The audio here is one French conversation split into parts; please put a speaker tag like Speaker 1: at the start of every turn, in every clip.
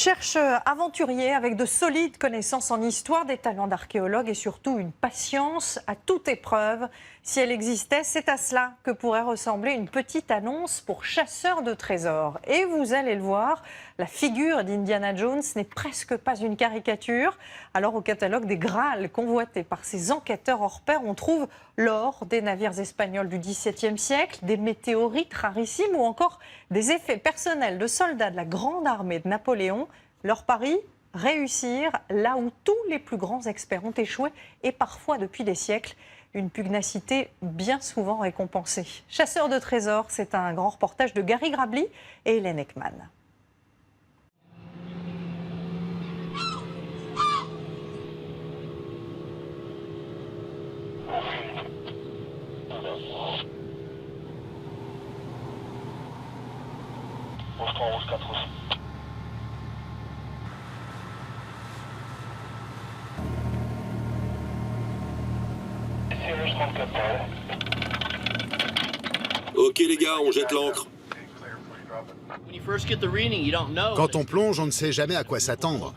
Speaker 1: Cherche aventurier avec de solides connaissances en histoire, des talents d'archéologue et surtout une patience à toute épreuve. Si elle existait, c'est à cela que pourrait ressembler une petite annonce pour chasseurs de trésors. Et vous allez le voir, la figure d'Indiana Jones n'est presque pas une caricature. Alors au catalogue des Graals convoités par ces enquêteurs hors pair, on trouve l'or des navires espagnols du XVIIe siècle, des météorites rarissimes ou encore des effets personnels de soldats de la grande armée de Napoléon. Leur pari, réussir là où tous les plus grands experts ont échoué et parfois depuis des siècles. Une pugnacité bien souvent récompensée. Chasseurs de trésors, c'est un grand reportage de Gary Grably et Hélène Ekman.
Speaker 2: Ok les gars, on jette l'ancre.
Speaker 3: Quand on plonge, on ne sait jamais à quoi s'attendre.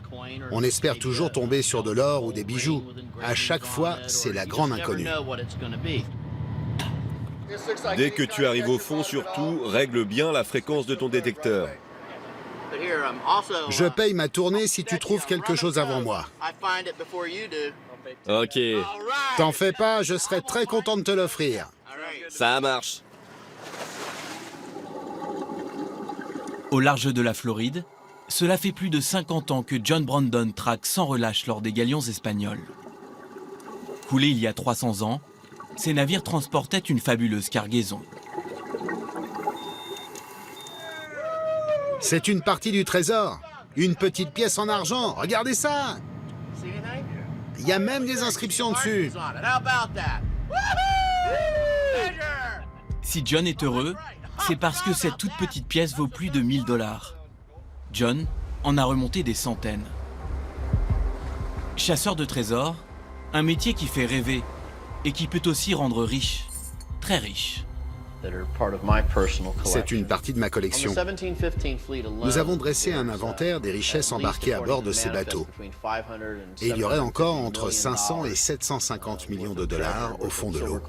Speaker 3: On espère toujours tomber sur de l'or ou des bijoux. À chaque fois, c'est la grande inconnue.
Speaker 2: Dès que tu arrives au fond, surtout, règle bien la fréquence de ton détecteur.
Speaker 3: Je paye ma tournée si tu trouves quelque chose avant moi.
Speaker 2: Ok,
Speaker 3: T'en fais pas, je serai très content de te l'offrir.
Speaker 2: ça marche.
Speaker 4: Au large de la Floride, cela fait plus de 50 ans que John Brandon traque sans relâche lors des galions espagnols. Coulés il y a 300 ans, ces navires transportaient une fabuleuse cargaison.
Speaker 3: C'est une partie du trésor. Une petite pièce en argent, regardez ça. Il y a même des inscriptions dessus.
Speaker 4: Si John est heureux, c'est parce que cette toute petite pièce vaut plus de 1000 $. John en a remonté des centaines. Chasseur de trésors, un métier qui fait rêver et qui peut aussi rendre riche, très riche.
Speaker 3: C'est une partie de ma collection. Nous avons dressé un inventaire des richesses embarquées à bord de ces bateaux. Et il y aurait encore entre 500 et 750 millions de dollars au fond de l'eau.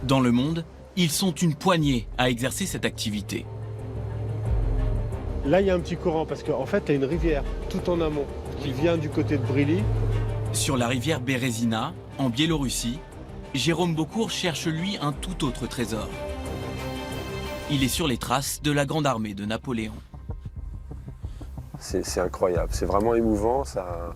Speaker 4: Dans le monde, ils sont une poignée à exercer cette activité.
Speaker 5: Là, il y a un petit courant parce qu'en fait, il y a une rivière tout en amont qui vient du côté de Brily.
Speaker 4: Sur la rivière Bérésina, en Biélorussie, Jérôme Beaucourt cherche lui un tout autre trésor. Il est sur les traces de la grande armée de Napoléon.
Speaker 6: C'est incroyable, c'est vraiment émouvant,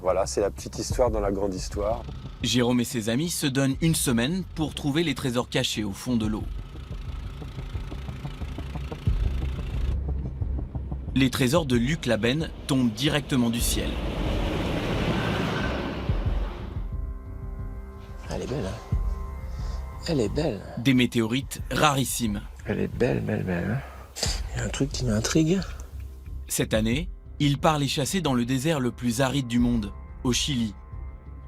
Speaker 6: voilà, c'est la petite histoire dans la grande histoire.
Speaker 4: Jérôme et ses amis se donnent une semaine pour trouver les trésors cachés au fond de l'eau. Les trésors de Luc Labenne tombent directement du ciel.
Speaker 7: Elle est belle, hein. Elle est belle.
Speaker 4: Des météorites rarissimes.
Speaker 7: Elle est belle, belle, belle. Hein. Il y a un truc qui m'intrigue.
Speaker 4: Cette année, il part les chasser dans le désert le plus aride du monde, au Chili.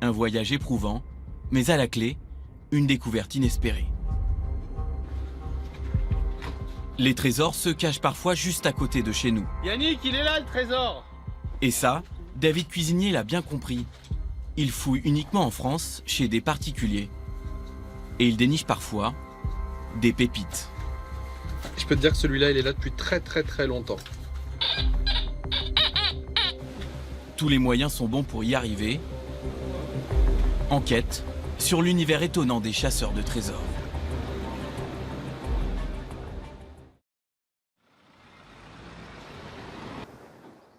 Speaker 4: Un voyage éprouvant, mais à la clé, une découverte inespérée. Les trésors se cachent parfois juste à côté de chez nous.
Speaker 8: Yannick, il est là le trésor!
Speaker 4: Et ça, David Cuisinier l'a bien compris. Il fouille uniquement en France, chez des particuliers. Et il déniche parfois des pépites.
Speaker 8: Je peux te dire que celui-là, il est là depuis très longtemps.
Speaker 4: Tous les moyens sont bons pour y arriver. Enquête sur l'univers étonnant des chasseurs de trésors.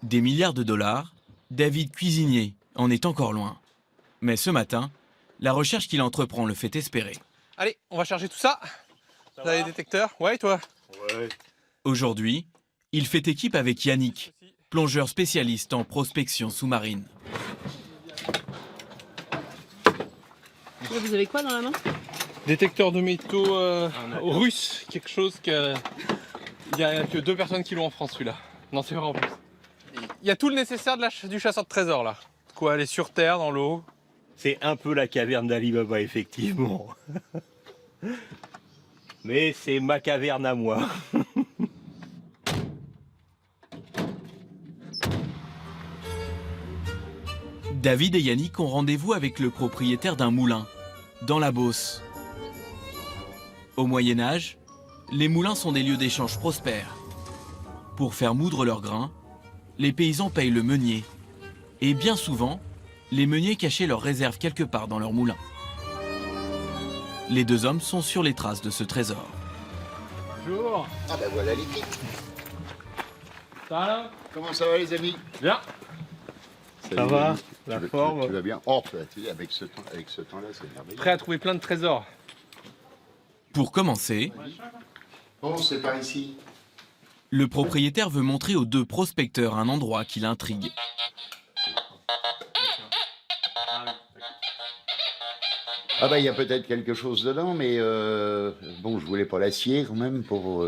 Speaker 4: Des milliards de dollars, David Cuisinier en est encore loin. Mais ce matin, la recherche qu'il entreprend le fait espérer.
Speaker 8: Allez, on va charger tout ça. Vous avez les détecteurs? Ouais, toi?
Speaker 6: Ouais.
Speaker 4: Aujourd'hui, il fait équipe avec Yannick, plongeur spécialiste en prospection sous-marine.
Speaker 9: Vous avez quoi dans la main?
Speaker 8: Détecteur de métaux russe, quelque chose que... Il n'y a que 2 personnes qui l'ont en France, celui-là. Non, c'est vrai en plus. Il y a tout le nécessaire du chasseur de trésors, là. De quoi aller sur terre, dans l'eau.
Speaker 10: C'est un peu la caverne d'Ali Baba, effectivement. Mais c'est ma caverne à moi.
Speaker 4: David et Yannick ont rendez-vous avec le propriétaire d'un moulin, dans la Beauce. Au Moyen-Âge, les moulins sont des lieux d'échange prospères. Pour faire moudre leurs grains, les paysans payent le meunier. Et bien souvent, les meuniers cachaient leurs réserves quelque part dans leur moulin. Les deux hommes sont sur les traces de ce trésor.
Speaker 8: Bonjour.
Speaker 3: Ah ben voilà l'équipe.
Speaker 8: Ça va là?
Speaker 3: Comment ça va les amis?
Speaker 8: Bien. Ça va? La forme?
Speaker 3: Tu vas bien? Oh, avec ce temps-là, c'est merveilleux.
Speaker 8: Prêt à trouver plein de trésors.
Speaker 4: Pour commencer,
Speaker 3: Bon, c'est par ici.
Speaker 4: le propriétaire veut montrer aux deux prospecteurs un endroit qui l'intrigue.
Speaker 9: Ah bah il y a peut-être quelque chose dedans, mais bon, je voulais pas la scier quand même pour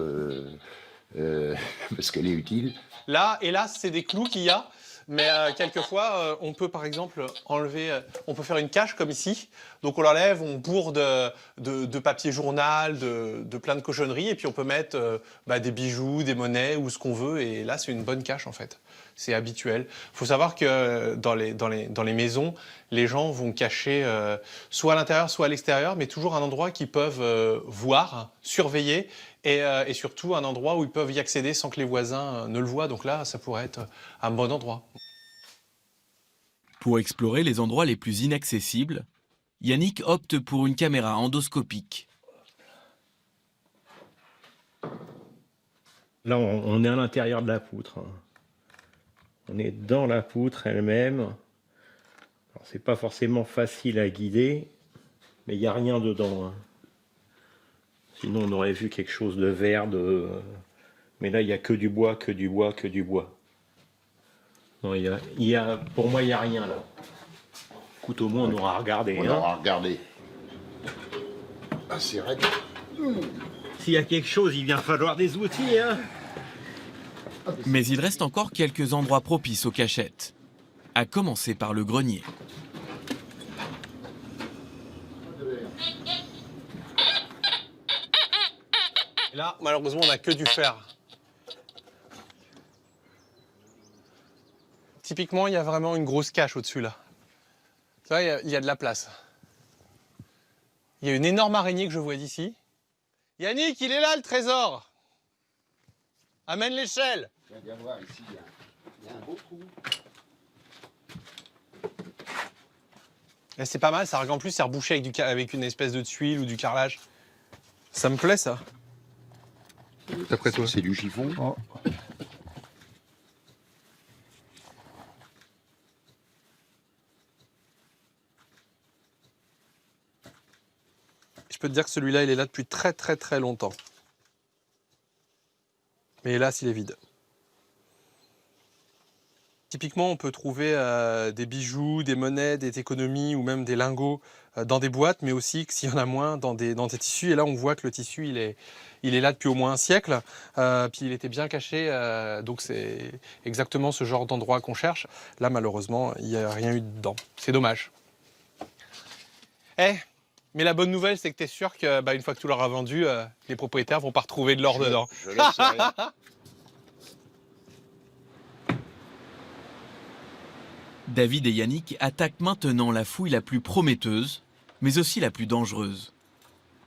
Speaker 9: parce qu'elle est utile.
Speaker 8: Là, hélas, c'est des clous qu'il y a. Mais quelquefois, on peut par exemple enlever, on peut faire une cache comme ici. Donc on l'enlève, on bourre de papier journal, de plein de cochonneries, et puis on peut mettre des bijoux, des monnaies ou ce qu'on veut. Et là, c'est une bonne cache en fait. C'est habituel. Il faut savoir que dans les maisons, les gens vont cacher soit à l'intérieur, soit à l'extérieur, mais toujours un endroit qu'ils peuvent voir, surveiller, et surtout un endroit où ils peuvent y accéder sans que les voisins ne le voient. Donc là, ça pourrait être un bon endroit.
Speaker 4: Pour explorer les endroits les plus inaccessibles, Yannick opte pour une caméra endoscopique.
Speaker 10: Là, on est à l'intérieur de la poutre. On est dans la poutre elle-même. C'est pas forcément facile à guider, mais il n'y a rien dedans. Sinon, on aurait vu quelque chose de vert. Mais là, il n'y a que du bois, que du bois, que du bois. Non, pour moi, il n'y a rien là. Écoute, au moins, on aura regardé.
Speaker 9: On aura regardé. Ah, c'est raide.
Speaker 10: S'il y a quelque chose, il vient falloir des outils.
Speaker 4: Mais il reste encore quelques endroits propices aux cachettes, à commencer par le grenier.
Speaker 8: Et là, malheureusement, on n'a que du fer. Typiquement, il y a vraiment une grosse cache au-dessus là. Tu vois, il y a de la place. Il y a une énorme araignée que je vois d'ici. Yannick, il est là le trésor. Amène l'échelle.
Speaker 9: Viens voir ici, il y a un beau trou.
Speaker 8: Et c'est pas mal, ça en plus c'est rebouché avec une espèce de tuile ou du carrelage. Ça me plaît ça. D'après toi?
Speaker 9: C'est du chiffon.
Speaker 8: Oh. Je peux te dire que celui-là, il est là depuis très très très longtemps. Mais hélas, il est vide. Typiquement, on peut trouver des bijoux, des monnaies, des économies ou même des lingots dans des boîtes, mais aussi, s'il y en a moins, dans des tissus. Et là, on voit que le tissu, il est là depuis au moins un siècle. Puis il était bien caché, donc c'est exactement ce genre d'endroit qu'on cherche. Là, malheureusement, il n'y a rien eu dedans. C'est dommage. Mais la bonne nouvelle, c'est que tu es sûr que une fois que tu l'auras vendu, les propriétaires vont pas retrouver de l'or dedans.
Speaker 9: Je laisse rien.
Speaker 4: David et Yannick attaquent maintenant la fouille la plus prometteuse, mais aussi la plus dangereuse,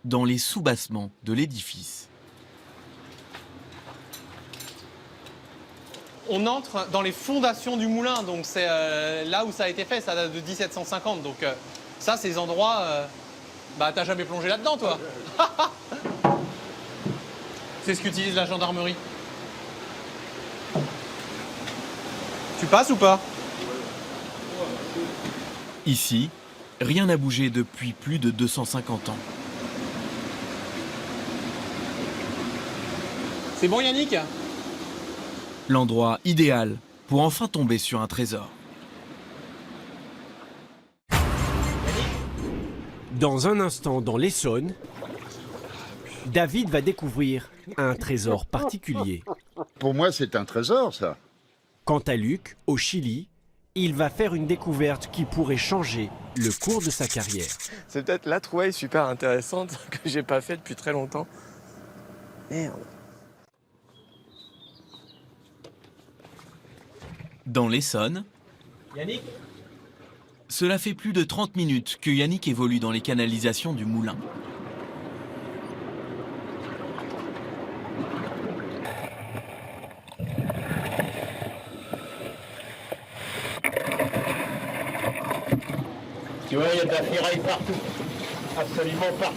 Speaker 4: dans les soubassements de l'édifice.
Speaker 8: On entre dans les fondations du moulin, donc c'est là où ça a été fait, ça date de 1750. Donc ça, ces endroits, t'as jamais plongé là-dedans, toi. C'est ce qu'utilise la gendarmerie. Tu passes ou pas?
Speaker 4: Ici, rien n'a bougé depuis plus de 250 ans.
Speaker 8: C'est bon, Yannick?
Speaker 4: L'endroit idéal pour enfin tomber sur un trésor.
Speaker 11: Dans un instant, dans l'Essonne, David va découvrir un trésor particulier.
Speaker 9: Pour moi, c'est un trésor, ça.
Speaker 11: Quant à Luc, au Chili, il va faire une découverte qui pourrait changer le cours de sa carrière.
Speaker 7: C'est peut-être la trouvaille super intéressante que j'ai pas fait depuis très longtemps. Merde.
Speaker 4: Dans l'Essonne,
Speaker 10: Yannick,
Speaker 4: Cela fait plus de 30 minutes que Yannick évolue dans les canalisations du moulin.
Speaker 10: Tu vois, il y a de la ferraille partout, absolument partout.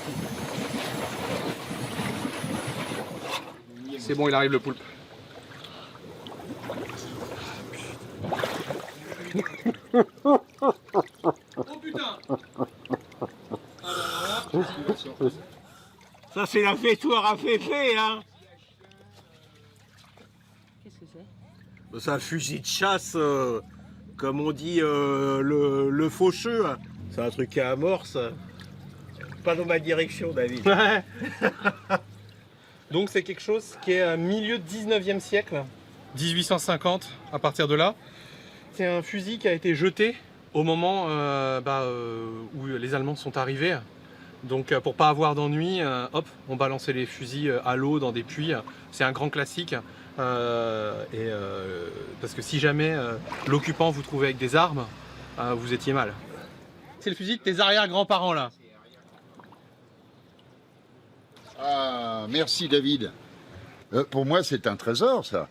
Speaker 8: C'est bon, il arrive le poulpe. Oh putain!
Speaker 10: Ça, c'est la fêtoire à féfé, hein.
Speaker 1: Qu'est-ce que c'est?
Speaker 10: C'est un fusil de chasse, comme on dit, le faucheux. C'est un truc à amorce. Pas dans ma direction, David.
Speaker 8: Ouais. Donc c'est quelque chose qui est milieu 19e siècle, 1850 à partir de là. C'est un fusil qui a été jeté au moment où les Allemands sont arrivés. Donc pour pas avoir d'ennui, hop, on balançait les fusils à l'eau dans des puits. C'est un grand classique. Parce que si jamais l'occupant vous trouvait avec des armes, vous étiez mal. C'est le fusil de tes arrière-grands-parents là.
Speaker 9: Ah, merci David. Pour moi, c'est un trésor, ça.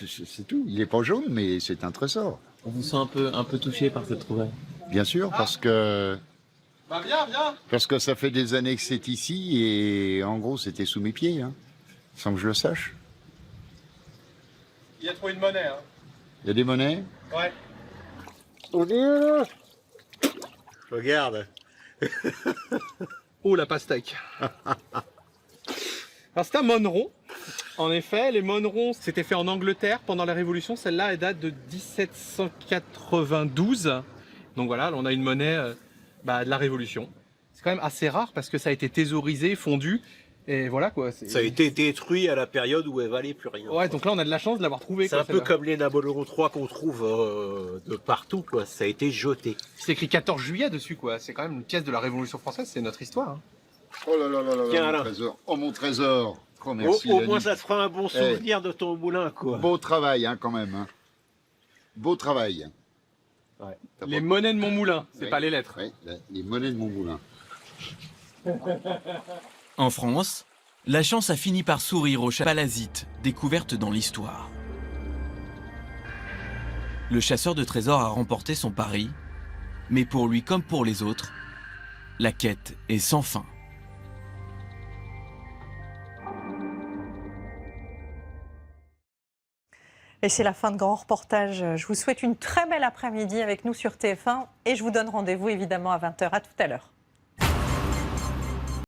Speaker 9: C'est tout. Il n'est pas jaune, mais c'est un trésor.
Speaker 12: On vous sent un peu touché par cette trouvaille.
Speaker 9: Bien sûr, parce que...
Speaker 8: Bah viens.
Speaker 9: Parce que ça fait des années que c'est ici, et en gros, c'était sous mes pieds, hein, sans que je le sache.
Speaker 8: Il a trouvé une monnaie. Hein.
Speaker 9: Il y a des monnaies?
Speaker 8: Ouais.
Speaker 10: Regarde.
Speaker 8: Oh la pastèque. Alors c'est un monneron. En effet, les monnerons c'était fait en Angleterre pendant la Révolution. Celle-là, elle date de 1792. Donc voilà, on a une monnaie de la Révolution. C'est quand même assez rare parce que ça a été thésaurisé, fondu. Et voilà quoi.
Speaker 10: Ça a été détruit à la période où elle valait plus rien.
Speaker 8: Ouais, donc là on a de la chance de l'avoir trouvé.
Speaker 10: C'est un peu comme les Napoléon III qu'on trouve de partout, quoi. Ça a été jeté.
Speaker 8: C'est écrit 14 juillet dessus, quoi. C'est quand même une pièce de la Révolution française, c'est notre histoire. Hein.
Speaker 9: Oh là là là là,
Speaker 10: Tiens,
Speaker 9: mon
Speaker 10: alors.
Speaker 9: trésor. Oh mon trésor. Oh merci.
Speaker 10: Au moins ça te fera un bon souvenir de ton moulin, quoi.
Speaker 9: Beau travail, hein, quand même. Hein. Beau travail.
Speaker 8: Ouais. Les monnaies de mon moulin, c'est pas les lettres.
Speaker 9: Ouais, les monnaies de mon moulin.
Speaker 4: En France, la chance a fini par sourire aux palasites découvertes dans l'histoire. Le chasseur de trésors a remporté son pari, mais pour lui comme pour les autres, la quête est sans fin.
Speaker 1: Et c'est la fin de Grand Reportage. Je vous souhaite une très belle après-midi avec nous sur TF1 et je vous donne rendez-vous évidemment à 20h. À tout à l'heure.